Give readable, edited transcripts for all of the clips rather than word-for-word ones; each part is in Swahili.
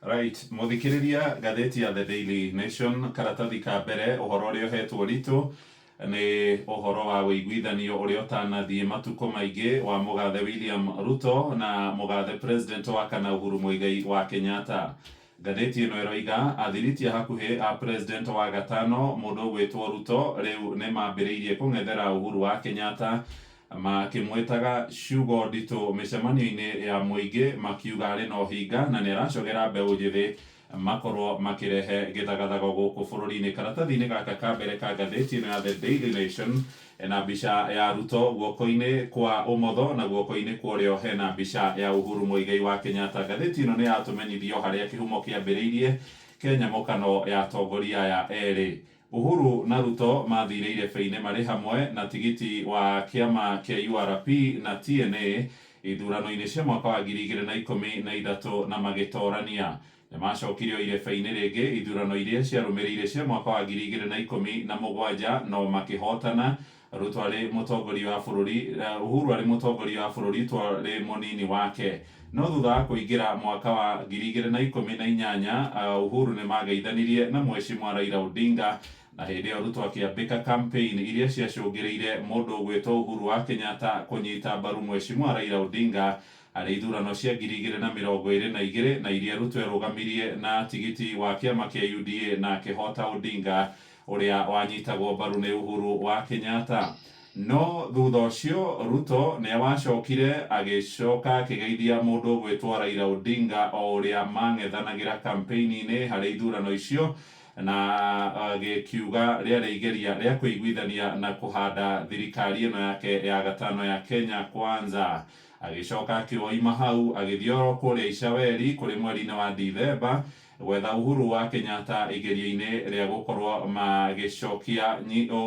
Right, muthikiriria gatheti ya The Daily Nation karatathi ka mbere uhoro uria uhetwo ritu ni uhoro wa wiguithanio uria utanathie matuko maingi wa mugathe William Ruto na mugathe president wa kana Uhuru Muigai wa Kenyatta. Gatheti ino iroiga athiriti hakuhi a president wa gatano mundu gwitwo Ruto riu ni mambiriirie kung'ethera Uhuru wa Kenyatta makimwetaga ciugo ndito micemanio-ini ya muingi makiuga ari no hinga na ni aracogera mbeu njithi makorwo makirehe githagathago guku bururi-ini. Karatathi-ini gaka ka mbere ka gatheti ino ya The Daily Nation ena mbica ya Ruto guoko-ini kwa umotho na guoko-ini kwa urio hena mbica ya Uhuru Muigai wa Kenyatta. Gatheti ino ni yatumenyithio haria kihumo kiambiriirie kenyamukano ya atongoria ya eri. Uhuru na Ruto mathireire feine mari hamwe na tigiti wa kiama kia URP na TNA ithurano-ini cia mwaka wa 2013 na magitorania. Nimacokirio ire feine ringi ithurano iria ciarumirire cia mwaka wa 2017 no makihotana. Ruto ari mutongoria wa bururi, Uhuru ari mutongoria wa bururi, twari munini wake. No thutha wa kuingira mwaka wa 2018 Uhuru ni magaithanirie na Mheshimiwa Raila Odinga na hindi iyo Ruto akiambika campaign iria ciacungireire mundu gwitwo Uhuru wa Kenyatta kunyita mbaru Mheshimiwa Raila Odinga ari ithurano cia 2022 na iria Ruto erugamirie na tigiti wa kiama kia UDA na akihota Odinga uria wanyitagwo mbaru ni Uhuru wa Kenyatta. No thutha ucio Ruto ni wacokire agicoka akigeithia mundu gwitwo Raila Odinga o uria mang'ethanagira campaign-ini hari ithurano icio na agikiuga riari igeria ria kuiguithania na kuhanda thirikari ino yake ya gatano ya Kenya Kwanza. Agicoka akioima hau agithio kuria Icaweri kuri mweri-ini wa Dithemba gwetha Uhuru wa Kenyatta igeria-ini ria gukorwo magicokia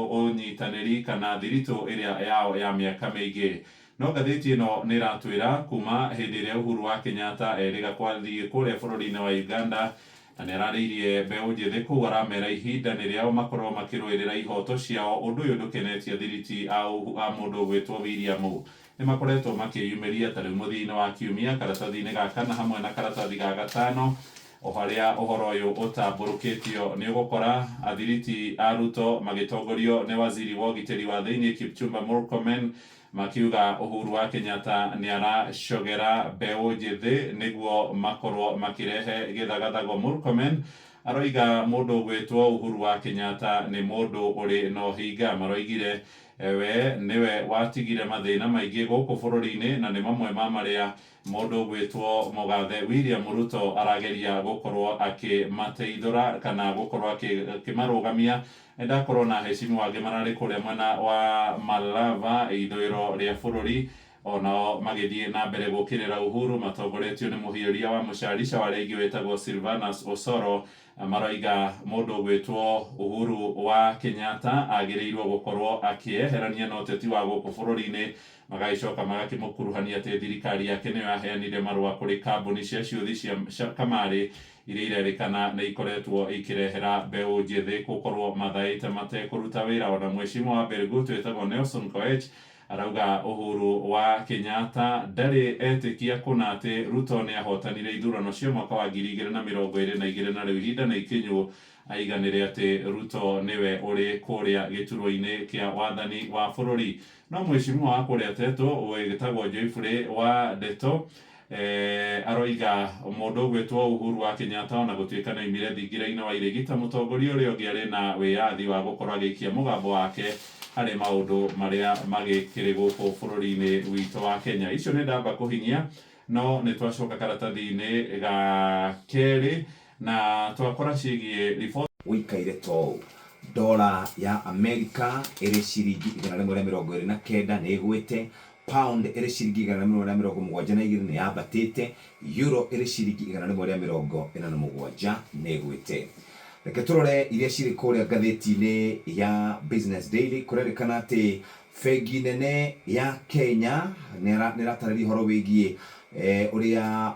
unyitaniri kana thiritu iria yao ya miaka miingi. No gatheti ino ni ratwira kuma hindi iria Uhuru wa Kenyatta eriga kwathie kuria bururi-ini wa Uganda na nirariirie mbeu njithi kuu aramera ihinda ni riao makorwo makirwirira ihoto ciao. Undu uyu ndukenetie thiriti a mundu gwitwo William ni makoretwo makiyumiria tariu muthia-ini wa kiumia karatathi-ini gaka na hamwe na karatathi ga gatano haria uhoro uyu utamburukitio ni ugukora athiriti a Ruto magitongorio ni waziri wa ugitiri wa thiini Kipchumba Murkomen makiuga Uhuru wa Kenyatta ni aracogera mbeu njithi niguo makorwo makirehe githagathago. Murkomen aroiga mundu gwitwo Uhuru wa Kenyatta ni mundu uri no hinga. Maroigire we niwe watigire mathina maingi guku bururi-ini na ni mamwe ma maria mundu gwitwo mugathe William Ruto arageria gukorwo akimateithura kana gukorwo akimarugamia. Ndakorwo na hecimu wangi marari kuria mwena wa Malava ithwiro ria bururi onao magithie na mbere gukirira Uhuru matongoretio ni muhiuria wa mucarica wa regi wetagwo Silvanus Osoro. Maroiga mundu gwitwo Uhuru wa Kenyatta agireirwo gukorwo akieherania na uteti wa guku bururi-ini. Magaicoka magakimukuruhania ati thirikari yake niyo yaheanire marua kuri kambuni cia ciuthi cia kamari iria irerikana na ikoretwo ikirehera mbeu njithi gukorwo mathaite matekuruta wira. Ona Mheshimiwa wa Belgut wetagwo Nelson Koech arauga Uhuru wa Kenyatta ndari etikia kuna ati Ruto ni ahotanire ithurano cia mwaka wa 2022 na riu ihinda na ikinyu aiganire ati Ruto niwe uri kuria gituro-ini kia wathani wa bururi. No Mheshimiwa wa kuria Teto wetagwo Joyfrey wa Deto aroiga mundu gwitwo Uhuru wa Kenyatta ona gutuika na imire thingira-ini wa irigita mutongoria uria ungi ari na wiyathi wa gukorwo agikia mugambo wake hari maundu maria magikiri guku bururi-ini witu wa Kenya. Icio ni ndamba kuhinyia no ni twacoka karatathi-ini ga keri na twakora cigie report wikaire to dola ya Amerika iri ciringi 129 ni igwite, pound iri ciringi 172 ni yabatite, euro iri ciringi 147 ni igwite. Reke turore iria ciri kuria gatheti-ini ya Business Daily kurerikana ati fegi nene ya Kenya niratarĩria horo wigie uria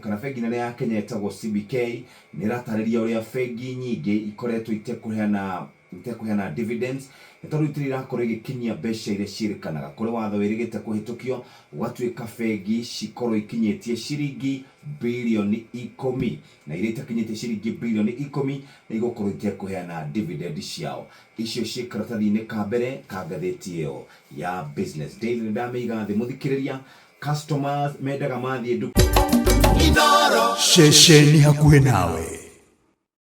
kana fegi nene ya Kenya etagwo CBK niratarĩria uria fegi nyingi ikoretwo itekuheana itekũheana dividends nĩ tondũ itirĩ irakorwo igĩkinyia mbeca iria ciĩrĩkanaga kũrĩ watho wĩrĩgĩte kũhĩtũkio ũgatuĩka bengi cikorwo ikinyĩtie ciringi birioni 10 na iria itakinyĩtie ciringi birioni 10 nĩ igũkorwo itekũheana dividend ciao. Icio ciĩ karatathi-inĩ ka mbere ka ngathĩti ĩyo ya Business Daily. Nĩ ndamĩiga thĩ mũthikĩrĩria. Customers mendaga mathiĩ nduka Shesheni hakuhĩ nawe.